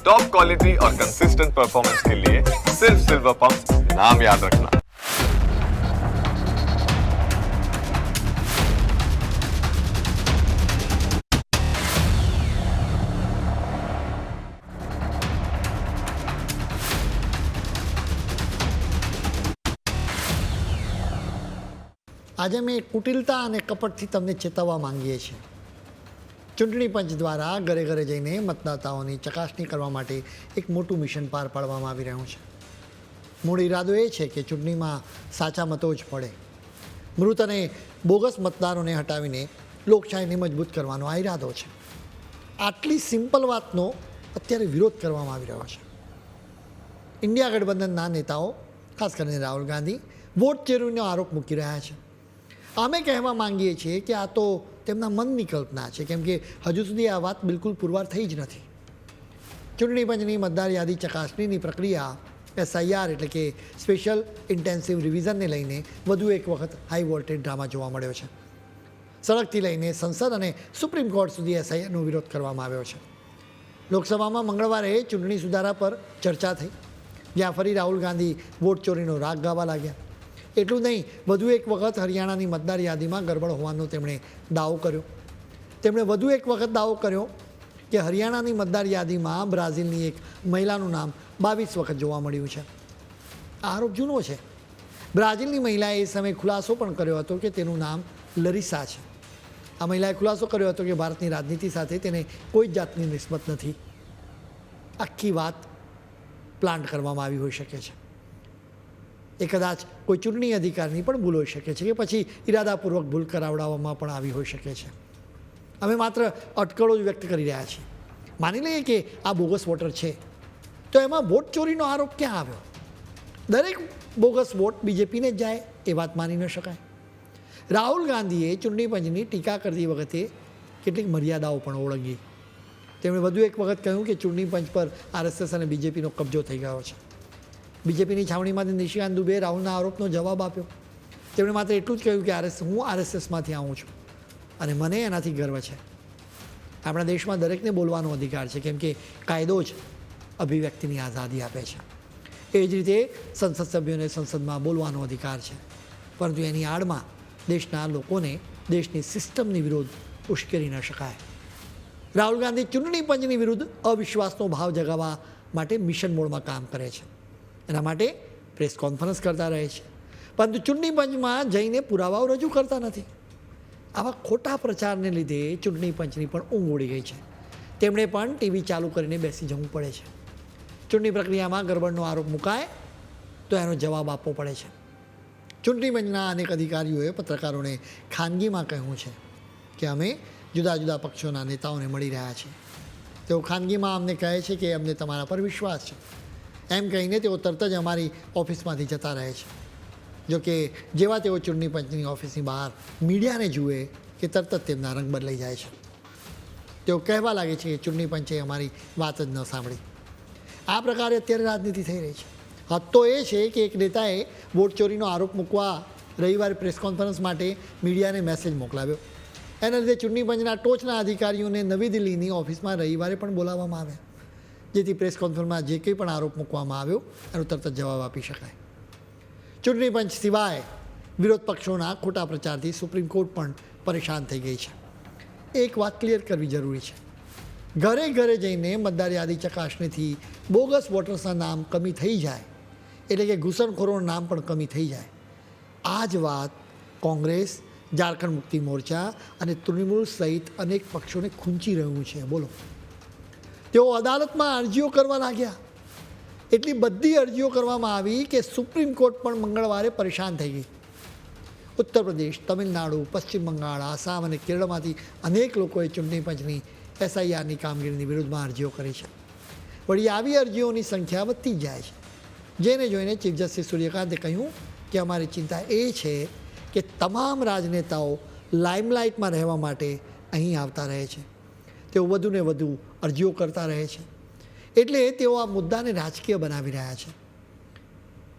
Top quality और consistent performance के लिए सिर्फ सिल्वर पंप नाम याद रखना। આજે અમે કુટિલતા અને કપટથી તમને ચેતવવા માંગીએ છીએ। ચૂંટણી પંચ દ્વારા ઘરે ઘરે જઈને મતદાતાઓની ચકાસણી કરવા માટે એક મોટું મિશન પાર પાડવામાં આવી રહ્યું છે। મૂળ ઈરાદો એ છે કે ચૂંટણીમાં સાચા મતો જ પડે, મૃત અને બોગસ મતદારોને હટાવીને લોકશાહીને મજબૂત કરવાનો આ ઈરાદો છે। આટલી સિમ્પલ વાતનો અત્યારે વિરોધ કરવામાં આવી રહ્યો છે। ઇન્ડિયા ગઠબંધનના નેતાઓ, ખાસ કરીને રાહુલ ગાંધી, વોટ ચોરીનો આરોપ મૂકી રહ્યા છે। અમે કહેવા માંગીએ છીએ કે આ તો તેમના મનની કલ્પના છે, કેમ કે હજુ સુધી આ વાત બિલકુલ પુરવાર થઈ જ નથી। ચૂંટણી પંચની મતદાર યાદી ચકાસણીની પ્રક્રિયા SIR એટલે કે સ્પેશિયલ ઇન્ટેન્સિવ રિવિઝનને લઈને વધુ એક વખત હાઈ વોલ્ટેજ ડ્રામા જોવા મળ્યો છે। સડકથી લઈને સંસદ અને સુપ્રીમ કોર્ટ સુધી SIRનો વિરોધ કરવામાં આવ્યો છે। લોકસભામાં મંગળવારે ચૂંટણી સુધારા પર ચર્ચા થઈ, જ્યાં ફરી રાહુલ ગાંધી વોટ ચોરીનો રાગ ગાવા લાગ્યા। એટલું નહીં, વધુ એક વખત હરિયાણાની મતદાર યાદીમાં ગરબડ હોવાનો તેમણે દાવો કર્યો। તેમણે વધુ એક વખત દાવો કર્યો કે હરિયાણાની મતદાર યાદીમાં બ્રાઝિલની એક મહિલાનું નામ 22 વખત જોવા મળ્યું છે। આ આરોપ જૂનો છે। બ્રાઝિલની મહિલાએ એ સમયે ખુલાસો પણ કર્યો હતો કે તેનું નામ લરીસા છે। આ મહિલાએ ખુલાસો કર્યો હતો કે ભારતની રાજનીતિ સાથે તેને કોઈ જ જાતની નિસ્બત નથી। આખી વાત પ્લાન્ટ કરવામાં આવી હોઈ શકે છે। એ કદાચ કોઈ ચૂંટણી અધિકારીની પણ ભૂલ હોઈ શકે છે કે પછી ઇરાદાપૂર્વક ભૂલ કરાવડાવવામાં પણ આવી હોઈ શકે છે। અમે માત્ર અટકળો જ વ્યક્ત કરી રહ્યા છીએ। માની લઈએ કે આ બોગસ વોટર છે, તો એમાં વોટ ચોરીનો આરોપ ક્યાં આવ્યો? દરેક બોગસ વોટ બીજેપીને જ જાય એ વાત માની ન શકાય। રાહુલ ગાંધીએ ચૂંટણી પંચની ટીકા કરતી વખતે કેટલીક મર્યાદાઓ પણ ઓળંગી। તેમણે વધુ એક વખત કહ્યું કે ચૂંટણી પંચ પર RSS અને બીજેપીનો કબજો થઈ ગયો છે। બીજેપીની છાવણીમાંથી નિશિકાંત દુબેએ રાહુલના આરોપનો જવાબ આપ્યો। તેમણે માત્ર એટલું જ કહ્યું કે હું RSSમાંથી આવું છું અને મને એનાથી ગર્વ છે। આપણા દેશમાં દરેકને બોલવાનો અધિકાર છે, કેમ કે કાયદો જ અભિવ્યક્તિની આઝાદી આપે છે। એ જ રીતે સંસદ સભ્યોને સંસદમાં બોલવાનો અધિકાર છે, પરંતુ એની આડમાં દેશના લોકોને દેશની સિસ્ટમની વિરુદ્ધ ઉશ્કેરી ન શકાય। રાહુલ ગાંધી ચૂંટણી પંચની વિરુદ્ધ અવિશ્વાસનો ભાવ જગાવવા માટે મિશન મોડમાં કામ કરે છે। એના માટે પ્રેસ કોન્ફરન્સ કરતા રહે છે, પરંતુ ચૂંટણી પંચમાં જઈને પુરાવાઓ રજૂ કરતા નથી। આવા ખોટા પ્રચારને લીધે ચૂંટણી પંચની પણ ઊંઘ ઉડી ગઈ છે। તેમણે પણ ટીવી ચાલુ કરીને બેસી જવું પડે છે। ચૂંટણી પ્રક્રિયામાં ગરબડનો આરોપ મુકાય તો એનો જવાબ આપવો પડે છે। ચૂંટણી પંચના અનેક અધિકારીઓએ પત્રકારોને ખાનગીમાં કહ્યું છે કે અમે જુદા જુદા પક્ષોના નેતાઓને મળી રહ્યા છીએ। તેઓ ખાનગીમાં અમને કહે છે કે અમને તમારા પર વિશ્વાસ છે, એમ કહીને તેઓ તરત જ અમારી ઓફિસમાંથી જતા રહે છે। જોકે જેવા તેઓ ચૂંટણી પંચની ઓફિસની બહાર મીડિયાને જુએ કે તરત જ તેમના રંગ બદલાઈ જાય છે। તેઓ કહેવા લાગે છે કે ચૂંટણી પંચે અમારી વાત જ ન સાંભળી। આ પ્રકારે અત્યારે રાજનીતિ થઈ રહી છે। હદ તો એ છે કે એક નેતાએ વોટ ચોરીનો આરોપ મૂકવા રવિવારે પ્રેસ કોન્ફરન્સ માટે મીડિયાને મેસેજ મોકલાવ્યો। એના લીધે ચૂંટણી પંચના ટોચના અધિકારીઓને નવી દિલ્હીની ઓફિસમાં રવિવારે પણ બોલાવવામાં આવ્યા, જેથી પ્રેસ કોન્ફરન્સમાં જે કંઈ પણ આરોપ મૂકવામાં આવ્યો એનો તરત જ જવાબ આપી શકાય। ચૂંટણી પંચ સિવાય વિરોધ પક્ષોના ખોટા પ્રચારથી સુપ્રીમ કોર્ટ પણ પરેશાન થઈ ગઈ છે। એક વાત ક્લિયર કરવી જરૂરી છે, ઘરે ઘરે જઈને મતદાર યાદી ચકાસણીથી બોગસ વોટર્સના નામ કમી થઈ જાય, એટલે કે ઘૂસણખોરોના નામ પણ કમી થઈ જાય, આ જ વાત કોંગ્રેસ, ઝારખંડ મુક્તિ મોરચા અને તૃણમૂલ સહિત અનેક પક્ષોને ખૂંચી રહ્યું છે। બોલો, તેઓ અદાલતમાં અરજીઓ કરવા લાગ્યા। એટલી બધી અરજીઓ કરવામાં આવી કે સુપ્રીમ કોર્ટ પણ મંગળવારે પરેશાન થઈ ગઈ। ઉત્તર પ્રદેશ, તમિલનાડુ, પશ્ચિમ બંગાળ, આસામ અને કેરળમાંથી અનેક લોકોએ ચૂંટણી પંચની SIRની કામગીરીની વિરુદ્ધમાં અરજીઓ કરી છે। વળી આવી અરજીઓની સંખ્યા વધતી જાય છે, જેને જોઈને ચીફ જસ્ટિસ સૂર્યકાંતે કહ્યું કે અમારી ચિંતા એ છે કે તમામ રાજનેતાઓ લાઇમલાઇટમાં રહેવા માટે અહીં આવતા રહે છે। તેઓ વધુને વધુ અરજીઓ કરતા રહે છે, એટલે તેઓ આ મુદ્દાને રાજકીય બનાવી રહ્યા છે।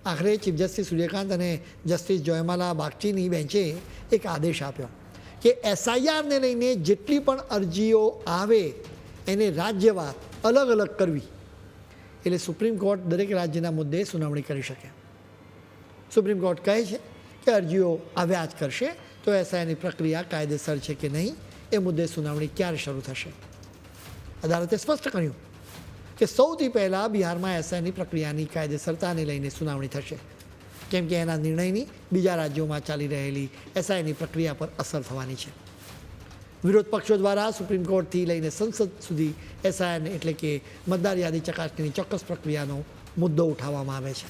આખરે ચીફ જસ્ટિસ સૂર્યકાંત અને જસ્ટિસ જયમાલા બાગચીની બેન્ચે એક આદેશ આપ્યો કે SIRને લઈને જેટલી પણ અરજીઓ આવે એને રાજ્યવાર અલગ અલગ કરવી એટલે સુપ્રીમ કોર્ટ દરેક રાજ્યના મુદ્દે સુનાવણી કરી શકે. સુપ્રીમ કોર્ટ કહે છે કે અરજીઓ આવ્યા જ કરશે તો એસઆઈની પ્રક્રિયા કાયદેસર છે કે નહીં એ મુદ્દે સુનાવણી ક્યારે શરૂ થશે. અદાલતે સ્પષ્ટ કર્યું કે સૌથી પહેલાં બિહારમાં એસઆઈની પ્રક્રિયાની કાયદેસરતાને લઈને સુનાવણી થશે, કેમ કે એના નિર્ણયની બીજા રાજ્યોમાં ચાલી રહેલી એસઆઈની પ્રક્રિયા પર અસર થવાની છે. વિરોધ પક્ષો દ્વારા સુપ્રીમ કોર્ટથી લઈને સંસદ સુધી એસઆઈઆરને એટલે કે મતદાર યાદી ચકાસણીની ચોક્કસ પ્રક્રિયાનો મુદ્દો ઉઠાવવામાં આવે છે.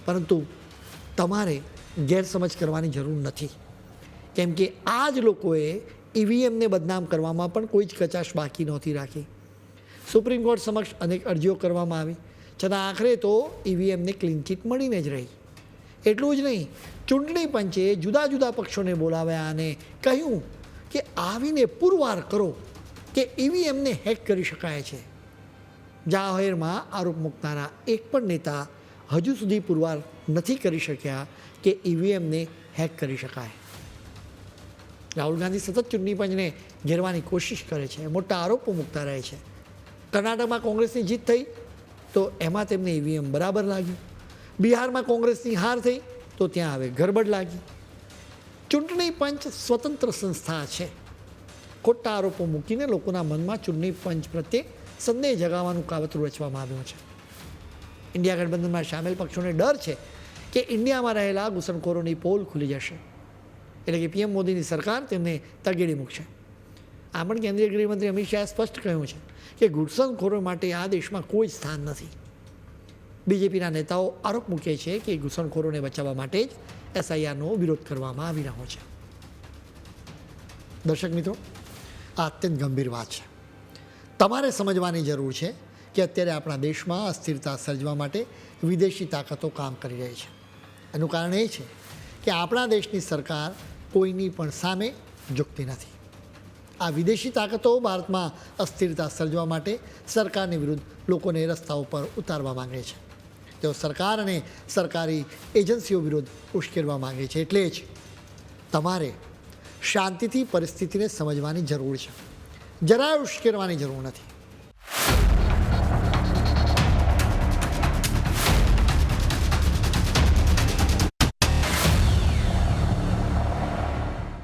પરંતુ તમારે ગેરસમજ કરવાની જરૂર નથી, કેમ કે આ જ લોકોએ ઈવીએમને બદનામ કરવામાં પણ કોઈ જ કચાશ બાકી નહોતી રાખી. સુપ્રીમ કોર્ટ સમક્ષ અનેક અરજીઓ કરવામાં આવી, છતાં આખરે તો ઈવીએમને ક્લીન ચીટ મળીને જ રહી. એટલું જ નહીં, ચૂંટણી પંચે જુદા જુદા પક્ષોને બોલાવ્યા અને કહ્યું કે આવીને પુરવાર કરો કે ઈવીએમને હેક કરી શકાય છે. જાહેરમાં આરોપ મૂકનારા એક પણ નેતા હજુ સુધી પુરવાર નથી કરી શક્યા કે ઈવીએમને હેક કરી શકાય. રાહુલ ગાંધી સતત ચૂંટણી પંચને ઘેરવાની કોશિશ કરે છે, મોટા આરોપો મૂકતા રહે છે. કર્ણાટકમાં કોંગ્રેસની જીત થઈ તો એમાં તેમને ઈવીએમ બરાબર લાગ્યું. બિહારમાં કોંગ્રેસની હાર થઈ તો ત્યાં હવે ગરબડ લાગી. ચૂંટણી પંચ સ્વતંત્ર સંસ્થા છે. ખોટા આરોપો મૂકીને લોકોના મનમાં ચૂંટણી પંચ પ્રત્યે સંદેહ જગાવવાનું કાવતરું રચવામાં આવ્યું છે. ઇન્ડિયા ગઠબંધનમાં સામેલ પક્ષોને ડર છે કે ઇન્ડિયામાં રહેલા ઘૂસણખોરોની પોલ ખુલી જશે, એટલે કે પીએમ મોદીની સરકાર તેમને તગેડી મૂકશે. આ પણ કેન્દ્રીય ગૃહમંત્રી અમિત શાહે સ્પષ્ટ કહ્યું છે કે ઘૂસણખોરો માટે આ દેશમાં કોઈ સ્થાન નથી. બીજેપીના નેતાઓ આરોપ મૂકે છે કે ઘૂસણખોરોને બચાવવા માટે જ એસઆઈઆરનો વિરોધ કરવામાં આવી રહ્યો છે. દર્શક મિત્રો, આ અત્યંત ગંભીર વાત છે. તમારે સમજવાની જરૂર છે કે અત્યારે આપણા દેશમાં અસ્થિરતા સર્જવા માટે વિદેશી તાકાતો કામ કરી રહી છે. એનું કારણ એ છે કે આપણા દેશની સરકાર કોઈની પણ સામે ઝૂકતી નથી. આ વિદેશી તાકાતો ભારતમાં અસ્થિરતા સર્જવા માટે સરકારની વિરુદ્ધ લોકોને રસ્તાઓ પર ઉતારવા માંગે છે. તેઓ સરકાર અને સરકારી એજન્સીઓ વિરુદ્ધ ઉશ્કેરવા માંગે છે. એટલે જ તમારે શાંતિથી પરિસ્થિતિને સમજવાની જરૂર છે. જરાય ઉશ્કેરવાની જરૂર નથી.